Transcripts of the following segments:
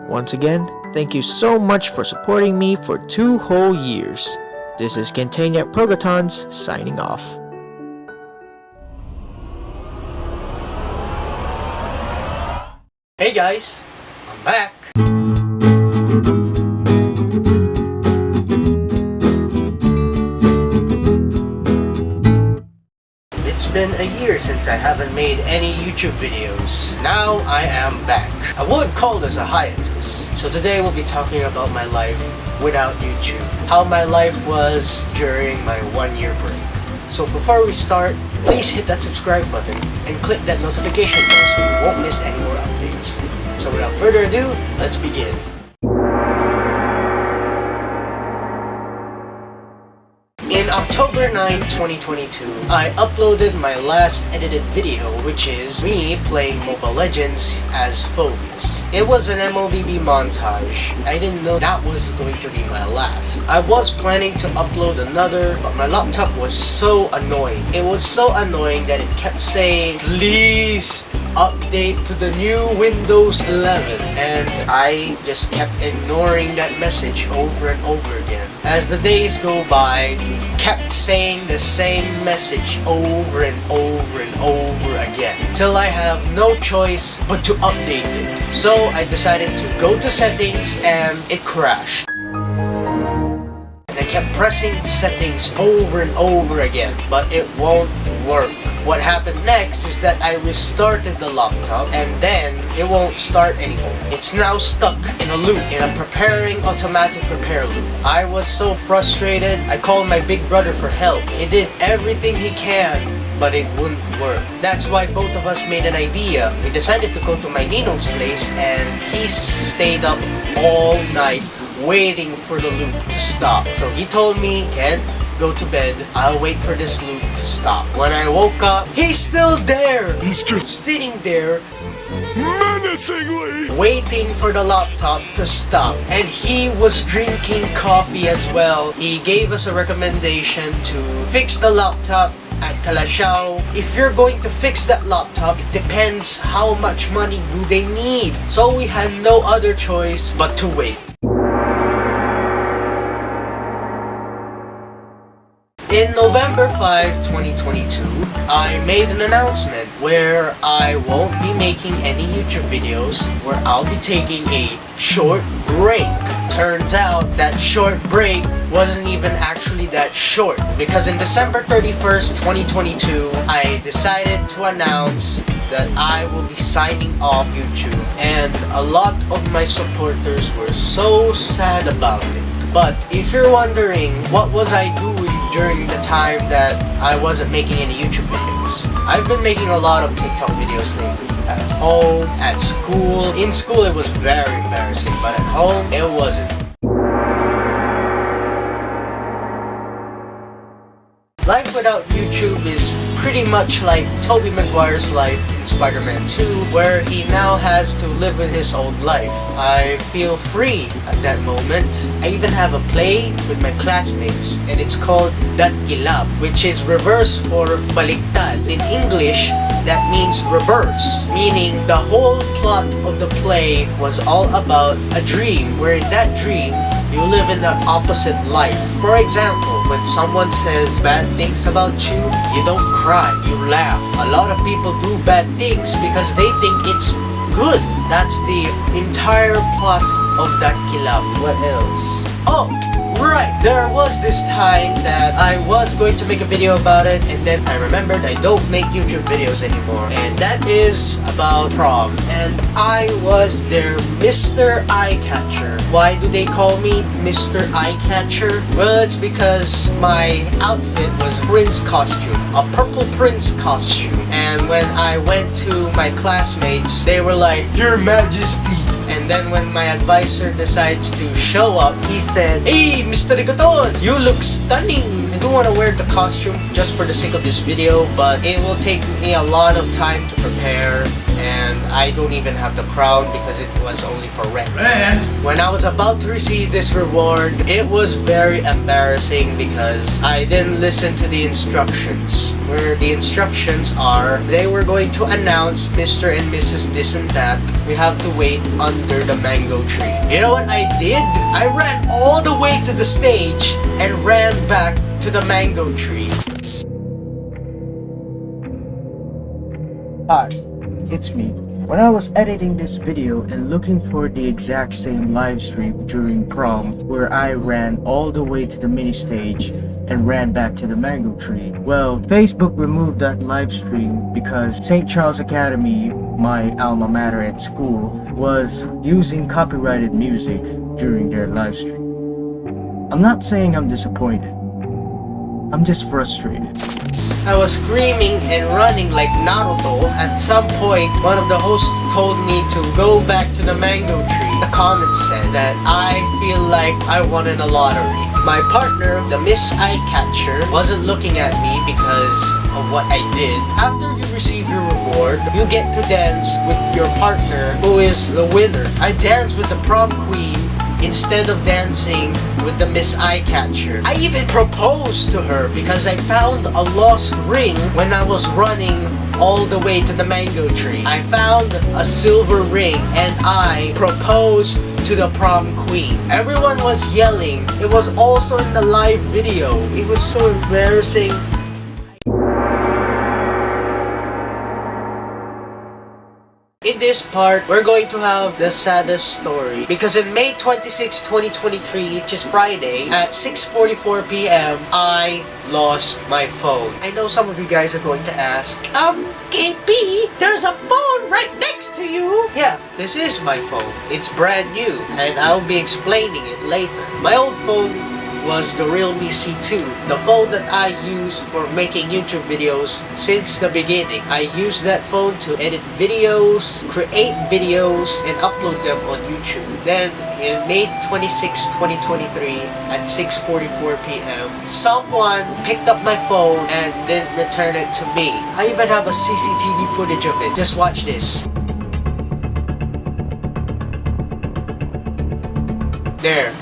Once again, thank you so much for supporting me for 2 whole years. This is Kentaniac Progatons signing off. Hey guys, I'm back. It's been a year since I haven't made any YouTube videos. Now I am back. I would call this a hiatus. So today we'll be talking about my life without YouTube. How my life was during my 1-year break. So before we start, please hit that subscribe button and click that notification bell so you won't miss any more updates. So without further ado, let's begin. In October 9, 2022, I uploaded my last edited video, which is me playing Mobile Legends as Phobius. It was an MOBB montage. I didn't know that was going to be my last. I was planning to upload another, but my laptop was so annoying. It was so annoying that it kept saying, "Please update to the new Windows 11." And I just kept ignoring that message over and over again. As the days go by, kept saying the same message over and over and over again till I have no choice but to update it. So I decided to go to settings and it crashed. I kept pressing settings over and over again, but it won't work. What happened next is that I restarted the laptop and then it won't start anymore. It's now stuck in a loop, in a automatic repair loop. I was so frustrated, I called my big brother for help. He did everything he can, but it wouldn't work. That's why both of us made an idea. We decided to go to my Nino's place and he stayed up all night waiting for the loop to stop. So he told me, "Kent, go to bed. I'll wait for this loop to stop." When I woke up, he's still there. He's just sitting there menacingly waiting for the laptop to stop. And he was drinking coffee as well. He gave us a recommendation to fix the laptop at Kalasyaw. If you're going to fix that laptop, it depends how much money do they need. So we had no other choice but to wait. In November 5, 2022, I made an announcement where I won't be making any YouTube videos, where I'll be taking a short break. Turns out that short break wasn't even actually that short, because in December 31st, 2022, I decided to announce that I will be signing off YouTube, and a lot of my supporters were so sad about it. But if you're wondering what was I doing during the time that I wasn't making any YouTube videos, I've been making a lot of TikTok videos lately. At home, at school. In school it was very embarrassing, but at home it wasn't. Life without YouTube is pretty much like Tobey Maguire's life in Spider-Man 2, where he now has to live with his old life. I feel free at that moment. I even have a play with my classmates, and it's called Dat Kilab, which is reverse for baliktad. In English, that means reverse, meaning the whole plot of the play was all about a dream, where in that dream, you live in that opposite life. For example, when someone says bad things about you, you don't cry, you laugh. A lot of people do bad things because they think it's good. That's the entire plot of that Kilab. What else? Oh! Right, there was this time that I was going to make a video about it, and then I remembered I don't make YouTube videos anymore, and that is about prom. And I was their Mr. Eye-Catcher. Why do they call me Mr. Eye-Catcher? Well, it's because my outfit was Prince costume, a purple Prince costume. And when I went to my classmates, they were like, "Your Majesty." And then when my advisor decides to show up, he said, "Hey, Mr. Progaton, you look stunning." I don't want to wear the costume just for the sake of this video, but it will take me a lot of time to prepare. and I don't even have the crown because it was only for rent. When I was about to receive this reward, it was very embarrassing because I didn't listen to the instructions. Where the instructions are, they were going to announce Mr. and Mrs. this and that. We have to wait under the mango tree. You know what I did? I ran all the way to the stage and ran back to the mango tree. Hi, it's me. When I was editing this video and looking for the exact same live stream during prom where I ran all the way to the mini stage and ran back to the mango tree, well, Facebook removed that live stream because St. Charles Academy, my alma mater at school, was using copyrighted music during their live stream. I'm not saying I'm disappointed. I'm just frustrated. I was screaming and running like Naruto. At some point, one of the hosts told me to go back to the mango tree. The comment said that I feel like I won in a lottery. My partner, the Miss Eye Catcher, wasn't looking at me because of what I did. After you receive your reward, you get to dance with your partner who is the winner. I danced with the prom queen instead of dancing with the Miss Eye Catcher. I even proposed to her because I found a lost ring when I was running all the way to the mango tree. I found a silver ring and I proposed to the prom queen. Everyone was yelling. It was also in the live video. It was so embarrassing. In this part, we're going to have the saddest story because in May 26, 2023, which is Friday, at 6:44 p.m., I lost my phone. I know some of you guys are going to ask, KP, there's a phone right next to you. Yeah, this is my phone. It's brand new and I'll be explaining it later. My old phone was the Realme C2, the phone that I used for making YouTube videos since the beginning. I used that phone to edit videos, create videos, and upload them on YouTube. Then, in May 26, 2023, at 6:44 p.m., someone picked up my phone and didn't return it to me. I even have a CCTV footage of it. Just watch this. There.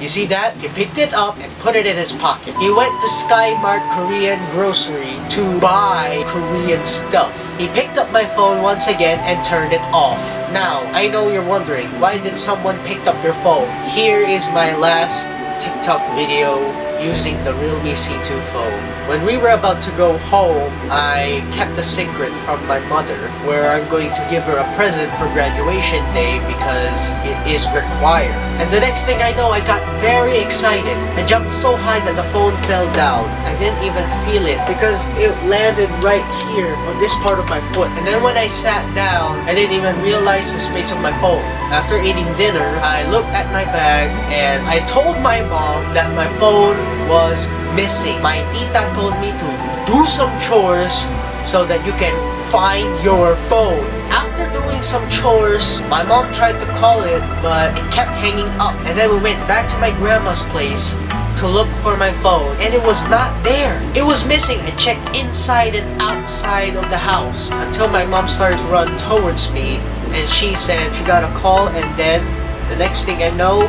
You see that? He picked it up and put it in his pocket. He went to Skymart Korean Grocery to buy Korean stuff. He picked up my phone once again and turned it off. Now, I know you're wondering, why did someone pick up your phone? Here is my last TikTok video using the Realme C2 phone. When we were about to go home, I kept a secret from my mother where I'm going to give her a present for graduation day because it is required. And the next thing I know, I got very excited. I jumped so high that the phone fell down. I didn't even feel it because it landed right here on this part of my foot. And then when I sat down, I didn't even realize the space of my phone. After eating dinner, I looked at my bag and I told my mom that my phone was missing. My tita told me to do some chores so that you can find your phone. After doing some chores, my mom tried to call it, but it kept hanging up. And then we went back to my grandma's place to look for my phone, and it was not there. It was missing. I checked inside and outside of the house until my mom started to run towards me, and she said she got a call, and then the next thing I know,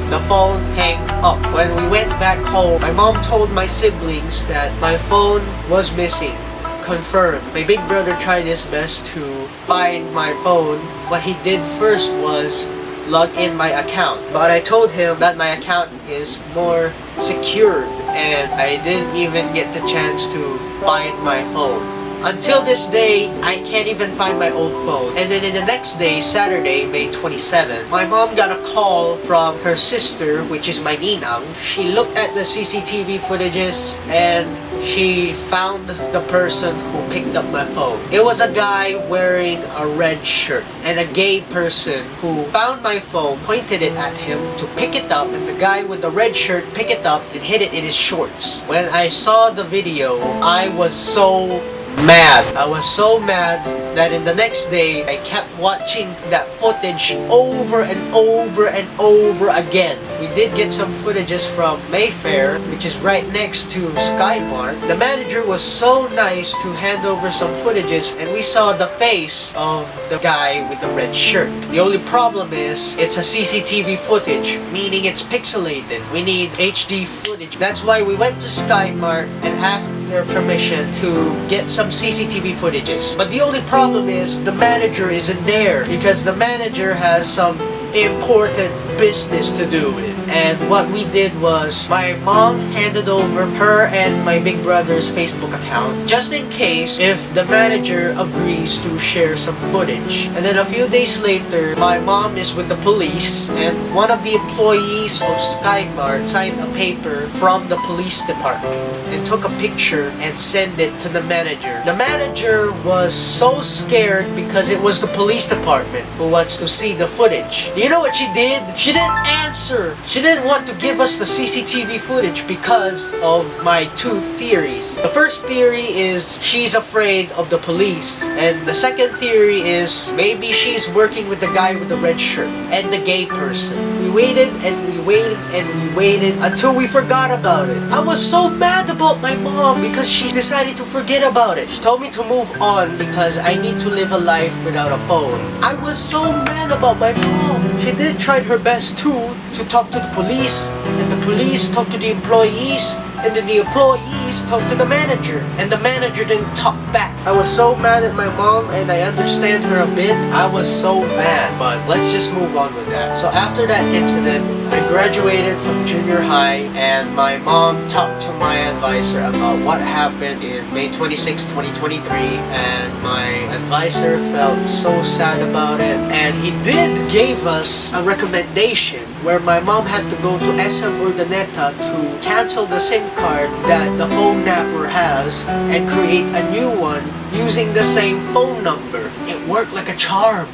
the phone hung up. When we went back home, my mom told my siblings that my phone was missing. Confirmed. My big brother tried his best to find my phone. What he did first was log in my account. But I told him that my account is more secured and I didn't even get the chance to find my phone. Until this day, I can't even find my old phone. And then in the next day, Saturday, May 27, my mom got a call from her sister, which is my ninang. She looked at the CCTV footages and she found the person who picked up my phone. It was a guy wearing a red shirt, and a gay person who found my phone pointed it at him to pick it up, and the guy with the red shirt picked it up and hid it in his shorts. When I saw the video, I was so mad. I was so mad that in the next day, I kept watching that footage over and over and over again. We did get some footages from Mayfair, which is right next to Skymart. The manager was so nice to hand over some footages, and we saw the face of the guy with the red shirt. The only problem is, it's a CCTV footage, meaning it's pixelated. We need HD footage. That's why we went to Skymart and asked their permission to get some CCTV footages. But the only problem is, the manager isn't there, because the manager has some important business to do with. And what we did was, my mom handed over her and my big brother's Facebook account, just in case if the manager agrees to share some footage. And then a few days later, my mom is with the police, and one of the employees of Skymart signed a paper from the police department and took a picture and sent it to the manager. The manager was so scared because it was the police department who wants to see the footage. You know what she did? She didn't answer. She didn't want to give us the CCTV footage because of my two theories. The first theory is she's afraid of the police, and the second theory is maybe she's working with the guy with the red shirt and the gay person. We waited and we waited and we waited until we forgot about it. I was so mad about my mom because she decided to forget about it. She told me to move on because I need to live a life without a phone. I was so mad about my mom. She did try her best too to talk to the police, and the police talked to the employees, and then the employees talked to the manager, and the manager didn't talk back. I was so mad at my mom, and I understand her a bit. I was so mad, but let's just move on with that. So after that incident, I graduated from junior high, and my mom talked to my advisor about what happened in May 26, 2023, and my advisor felt so sad about it, and he did give us a recommendation where my mom had to go to SM Urdaneta to cancel the SIM card that the phone napper has and create a new one using the same phone number. It worked like a charm.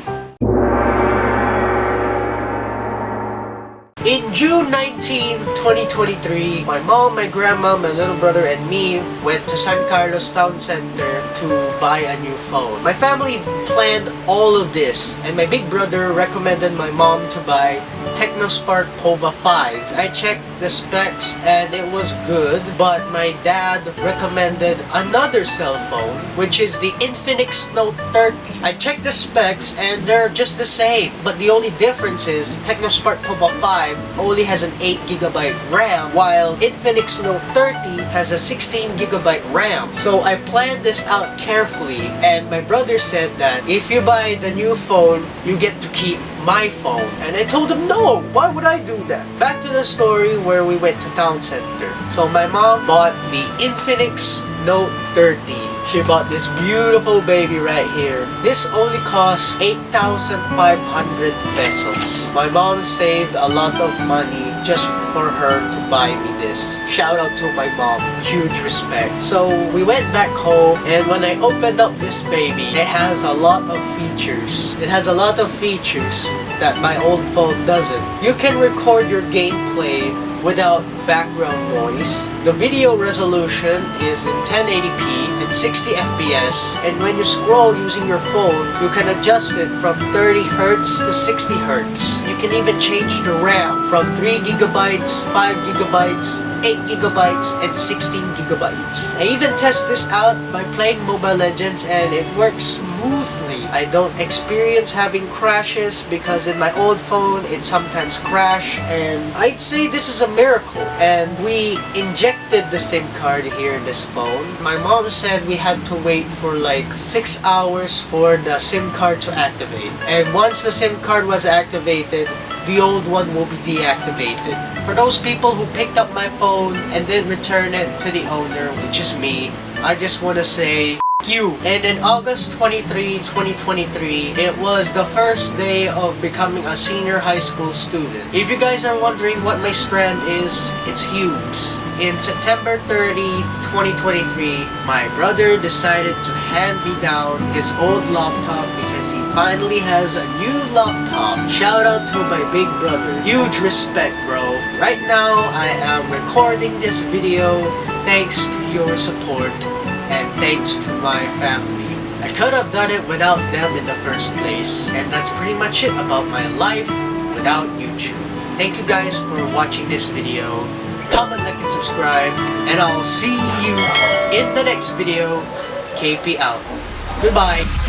In June 19, 2023, my mom, my grandma, my little brother, and me went to San Carlos Town Center to buy a new phone. My family planned all of this, and my big brother recommended my mom to buy TechnoSpark Pova 5. I checked the specs and it was good, but my dad recommended another cell phone, which is the Infinix Note 30. I checked the specs and they're just the same, but the only difference is TechnoSpark Pova 5 only has an 8GB RAM, while Infinix Note 30 has a 16GB RAM. So I planned this out carefully, and my brother said that if you buy the new phone, you get to keep my phone. And I told him, no, why would I do that? Back to the story where we went to Town Center. So my mom bought the Infinix Note 30. She bought this beautiful baby right here. This only cost 8,500 pesos. My mom saved a lot of money just for her to buy me this. Shout out to my mom. Huge respect. So we went back home, and when I opened up this baby, it has a lot of features. It has a lot of features that my old phone doesn't. You can record your gameplay without background noise. The video resolution is in 1080p and 60 FPS, and when you scroll using your phone, you can adjust it from 30Hz to 60Hz. You can even change the RAM from 3GB, 5GB, 8GB, and 16GB. I even test this out by playing Mobile Legends, and it works smoothly. I don't experience having crashes because in my old phone it sometimes crashes, and I'd say this is a miracle. And we injected the SIM card here in this phone. My mom said we had to wait for like 6 hours for the SIM card to activate, and once the SIM card was activated, the old one will be deactivated. For those people who picked up my phone and then return it to the owner, which is me, I just want to say you. And in August 23, 2023, it was the first day of becoming a senior high school student. If you guys are wondering what my strand is, it's Hughes. In September 30, 2023, my brother decided to hand me down his old laptop because he finally has a new laptop. Shout out to my big brother. Huge respect, bro. Right now, I am recording this video thanks to your support and thanks to my family. I could have done it without them in the first place. And that's pretty much it about my life without YouTube. Thank you guys for watching this video. Comment, like, and subscribe. And I'll see you in the next video. KP out. Goodbye.